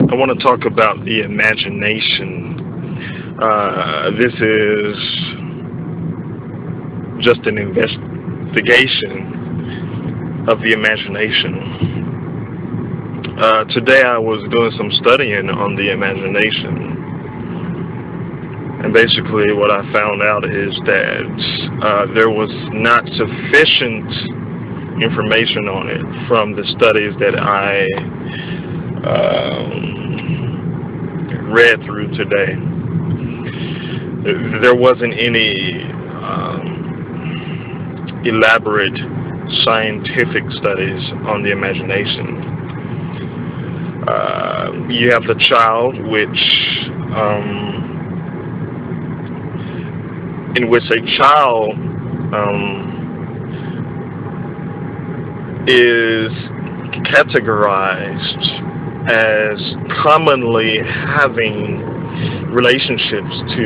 I want to talk about the imagination. This is just an investigation of the imagination. Today I was doing some studying on the imagination, and basically what I found out is that there was not sufficient information on it from the studies that I read through today. There wasn't any elaborate scientific studies on the imagination. You have the child, in which a child is categorized as commonly having relationships to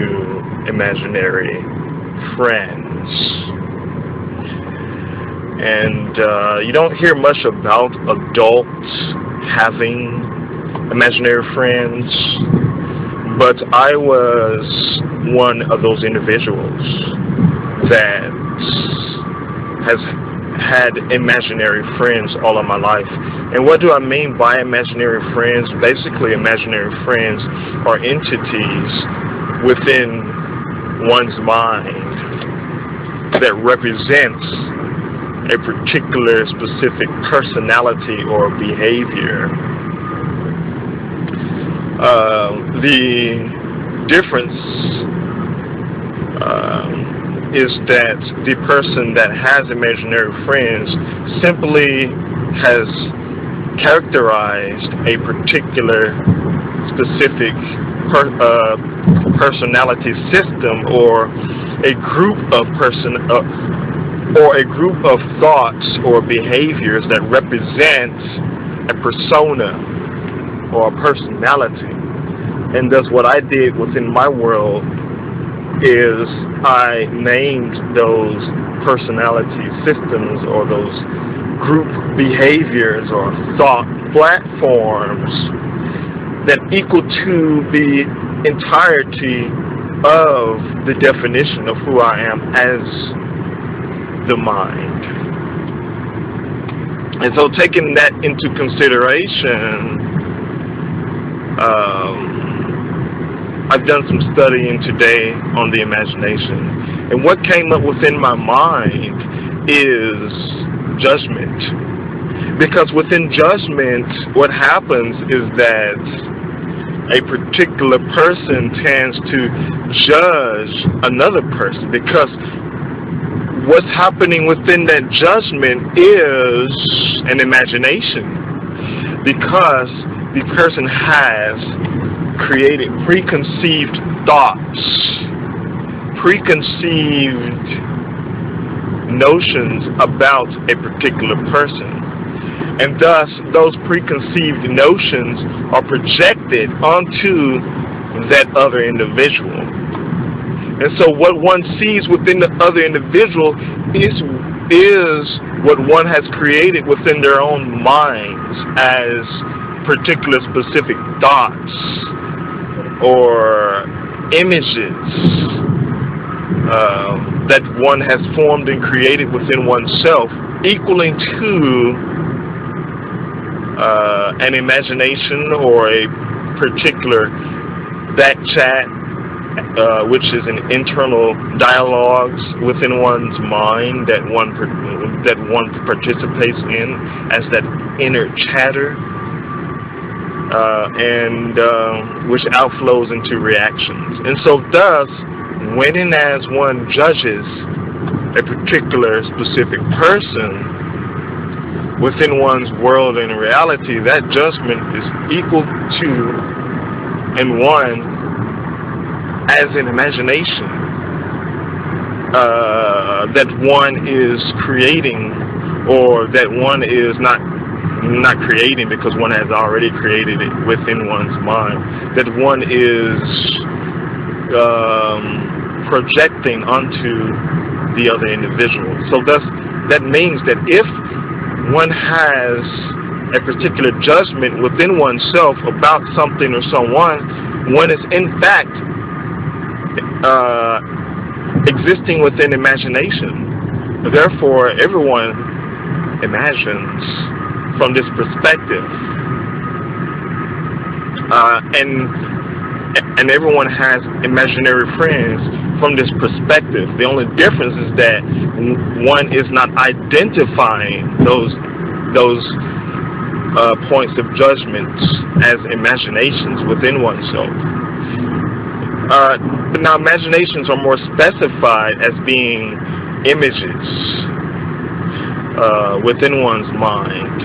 imaginary friends. And you don't hear much about adults having imaginary friends, but I was one of those individuals that has had imaginary friends all of my life. And what do I mean by imaginary friends? Basically, imaginary friends are entities within one's mind that represents a particular specific personality or behavior. The difference is that the person that has imaginary friends simply has characterized a particular specific personality system, or a group of or a group of thoughts or behaviors that represent a persona or a personality. And thus what I did within my world is I named those personality systems or those group behaviors or thought platforms that equal to the entirety of the definition of who I am as the mind. And so taking that into consideration, I've done some studying today on the imagination, and what came up within my mind is judgment. Because within judgment, what happens is that a particular person tends to judge another person, because what's happening within that judgment is an imagination, because the person has created preconceived thoughts, preconceived notions about a particular person. And thus, those preconceived notions are projected onto that other individual. And so what one sees within the other individual is what one has created within their own minds as particular specific thoughts or images that one has formed and created within oneself, equaling to an imagination or a particular back chat, which is an internal dialogues within one's mind that one participates in as that inner chatter, and which outflows into reactions. And so thus, when and as one judges a particular specific person within one's world and reality, that judgment is equal to and one as an imagination that one is creating, or that one is not creating because one has already created it within one's mind, that one is projecting onto the other individual. So thus, that means that if one has a particular judgment within oneself about something or someone, one is in fact existing within imagination. Therefore, everyone imagines from this perspective, and everyone has imaginary friends from this perspective. The only difference is that one is not identifying those points of judgment as imaginations within oneself. But now imaginations are more specified as being images within one's mind.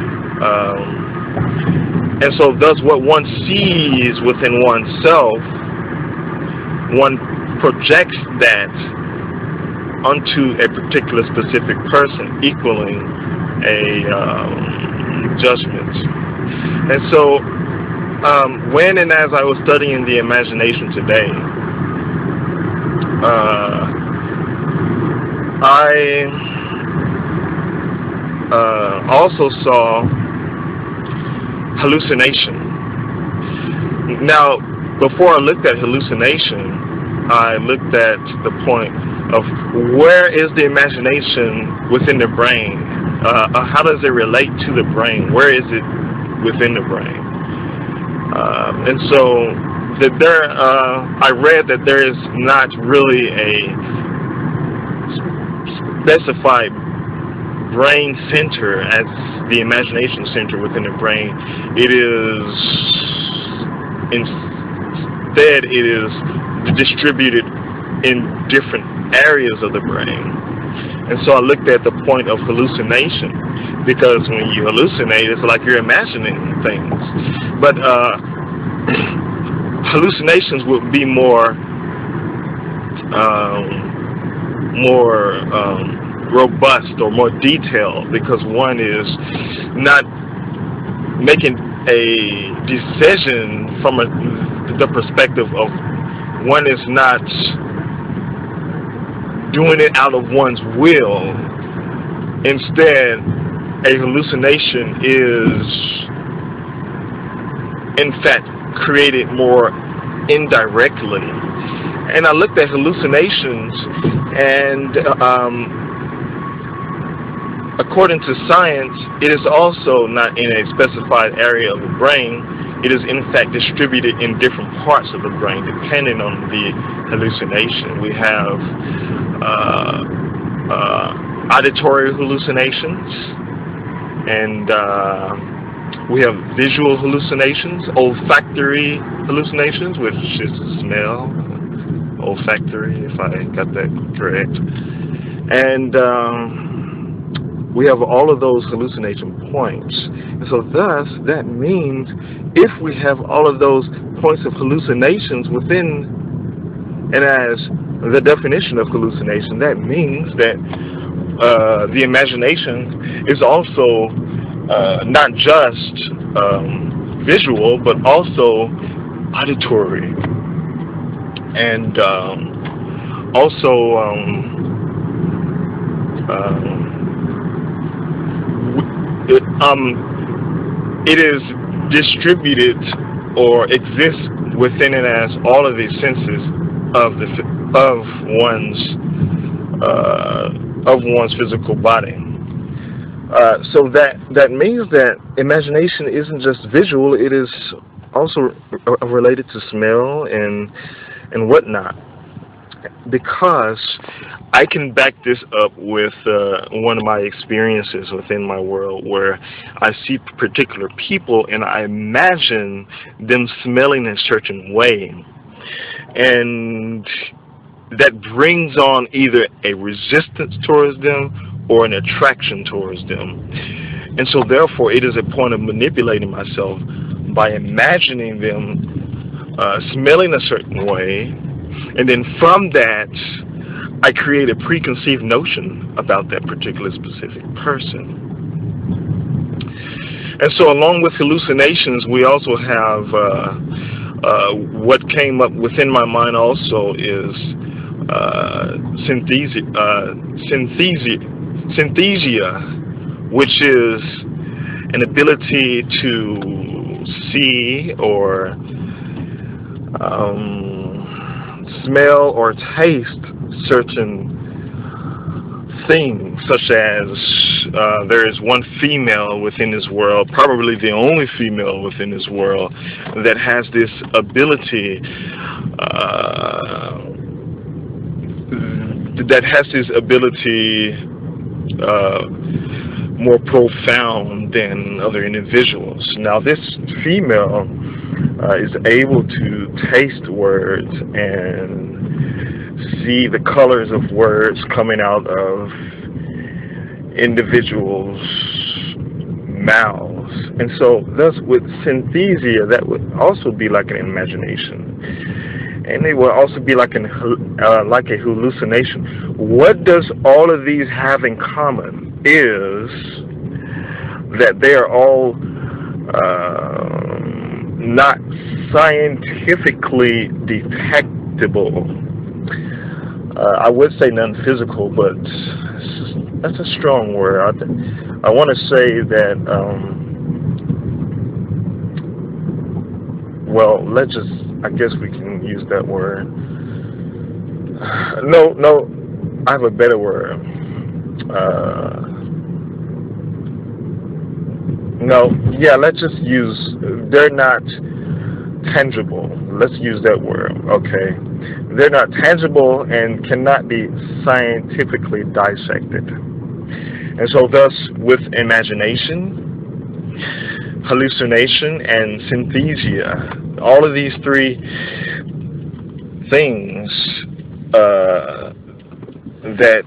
And so thus what one sees within oneself, one projects that onto a particular specific person, equaling a judgment. And so when and as I was studying the imagination today, I also saw hallucination. Now, before I looked at hallucination, I looked at the point of where is the imagination within the brain? How does it relate to the brain? Where is it within the brain? And so I read that there is not really a specified brain center as the imagination center within the brain. It is instead it is distributed in different areas of the brain. And so I looked at the point of hallucination, because when you hallucinate, it's like you're imagining things. But hallucinations would be more robust or more detailed, because one is not making a decision from the perspective of, one is not doing it out of one's will. Instead, a hallucination is in fact created more indirectly. And I looked at hallucinations, and according to science, it is also not in a specified area of the brain. It is in fact distributed in different parts of the brain depending on the hallucination. We have auditory hallucinations, and we have visual hallucinations, olfactory hallucinations, which is smell, olfactory, if I got that correct. And we have all of those hallucination points. And so thus, that means if we have all of those points of hallucinations within, and as the definition of hallucination, that means that the imagination is also not just visual, but also auditory, and also it is distributed or exists within it as all of the senses of one's physical body. So that means that imagination isn't just visual; it is also related to smell and whatnot. Because I can back this up with one of my experiences within my world, where I see particular people and I imagine them smelling a certain way, and that brings on either a resistance towards them or an attraction towards them. And so therefore it is a point of manipulating myself by imagining them smelling a certain way, and then from that I create a preconceived notion about that particular specific person. And so along with hallucinations, we also have what came up within my mind also is synthesia, which is an ability to see or smell or taste certain things, such as there is one female within this world, probably the only female within this world, that has this ability, more profound than other individuals. Now, this female is able to taste words and see the colors of words coming out of individuals' mouths. And so thus with synesthesia, that would also be like an imagination. And it will also be like a hallucination. What does all of these have in common is that they are all not scientifically detectable. I would say non-physical, but that's a strong word. I want to say that, well, I guess we can use that word. No, I have a better word. Let's just use, they're not tangible. Let's use that word, okay? They're not tangible and cannot be scientifically dissected. And so thus, with imagination, hallucination, and synesthesia, all of these three things that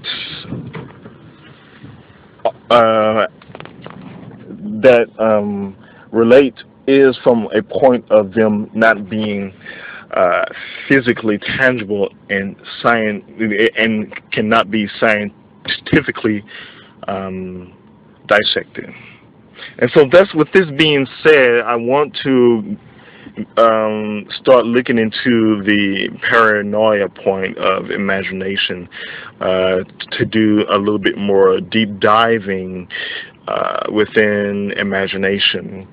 relate is from a point of them not being physically tangible and cannot be scientifically dissected. And so that's, with this being said, I want to start looking into the paranoia point of imagination, to do a little bit more deep diving within imagination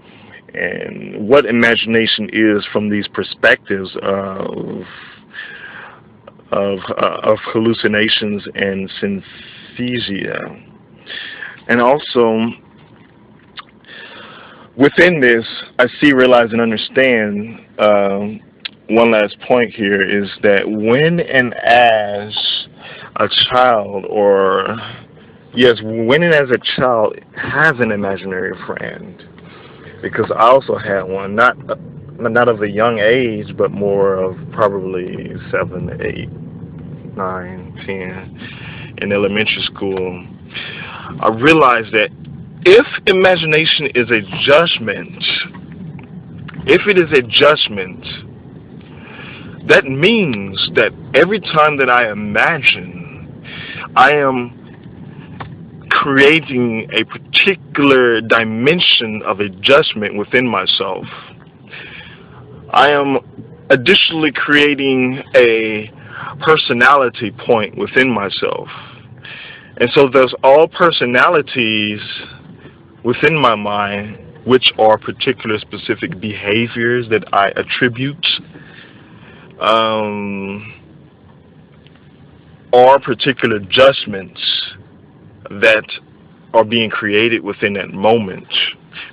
and what imagination is from these perspectives of hallucinations and synesthesia. And also, within this, I see, realize, and understand one last point here is that when and as a child, when and as a child has an imaginary friend, because I also had one, not of a young age, but more of probably 7, 8, 9, 10 in elementary school. I realized that if imagination is a judgment, that means that every time that I imagine, I am creating a particular dimension of a judgment within myself. I am additionally creating a personality point within myself. And so there's all personalities within my mind, which are particular specific behaviors that I attribute, or particular judgments that are being created within that moment.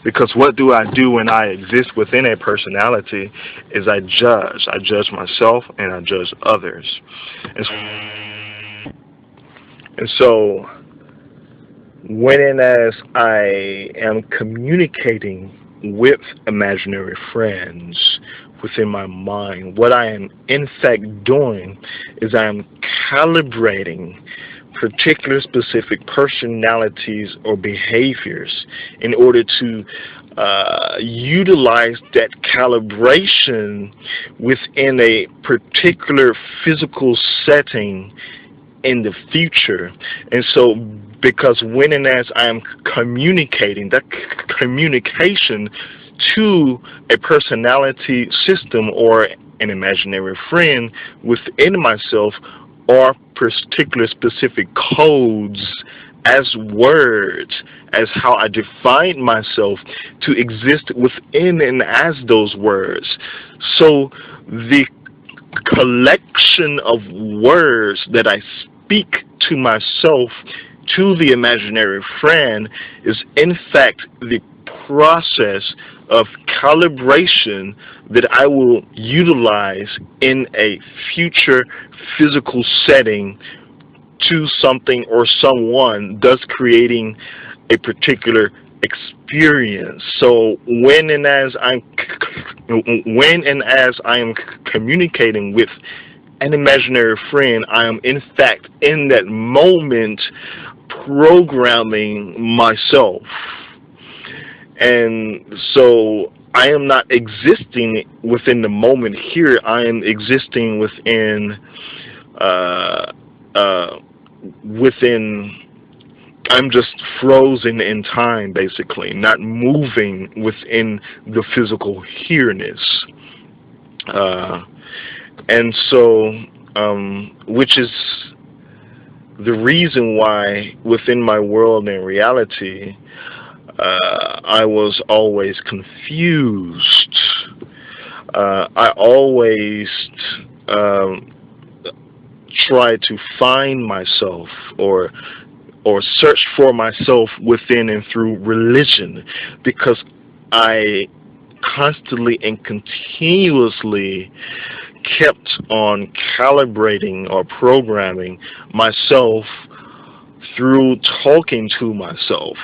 Because what do I do when I exist within a personality is I judge. I judge myself and I judge others. And so when and as I am communicating with imaginary friends within my mind, what I am in fact doing is I am calibrating particular specific personalities or behaviors in order to utilize that calibration within a particular physical setting in the future. And so because when and as I am communicating, that communication to a personality system or an imaginary friend within myself are particular specific codes as words, as how I define myself to exist within and as those words. So the collection of words that I speak to myself, to the imaginary friend, is in fact the process of calibration that I will utilize in a future physical setting to something or someone, thus creating a particular experience. So when and as I am communicating with an imaginary friend, I am in fact in that moment programming myself. And so I am not existing within the moment here. I am existing within I'm just frozen in time, basically, not moving within the physical here-ness. And so, which is the reason why within my world and reality, I was always confused. I always try to find myself or search for myself within and through religion, because I constantly and continuously kept on calibrating or programming myself through talking to myself.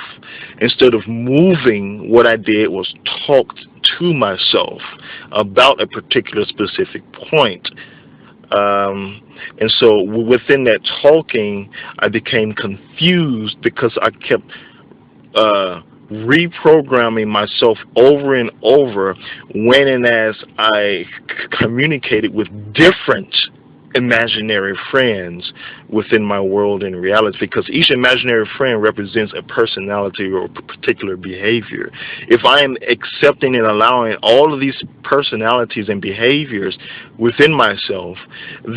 Instead of moving, what I did was talked to myself about a particular specific point. And so within that talking, I became confused because I kept reprogramming myself over and over when and as I communicated with different imaginary friends within my world and reality, because each imaginary friend represents a personality or a particular behavior. If I am accepting and allowing all of these personalities and behaviors within myself,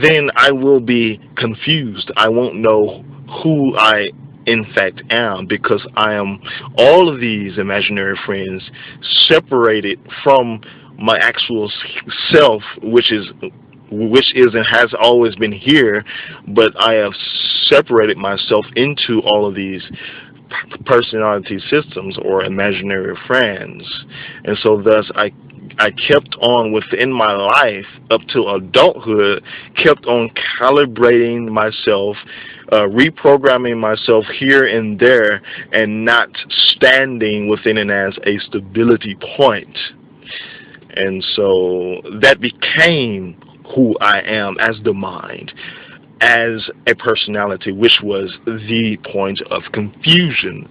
then I will be confused. I won't know who I in fact am, because I am all of these imaginary friends separated from my actual self, which is and has always been here, but I have separated myself into all of these personality systems or imaginary friends. And so thus I kept on within my life up to adulthood, kept on calibrating myself, reprogramming myself here and there, and not standing within and as a stability point. And so that became who I am as the mind, as a personality, which was the point of confusion.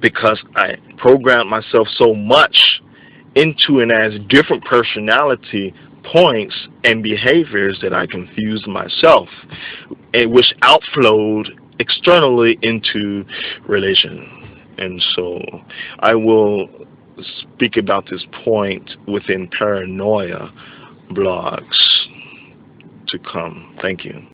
Because I programmed myself so much into and as different personality points and behaviors that I confused myself, and which outflowed externally into religion. And so I will speak about this point within Paranoia blogs to come. Thank you.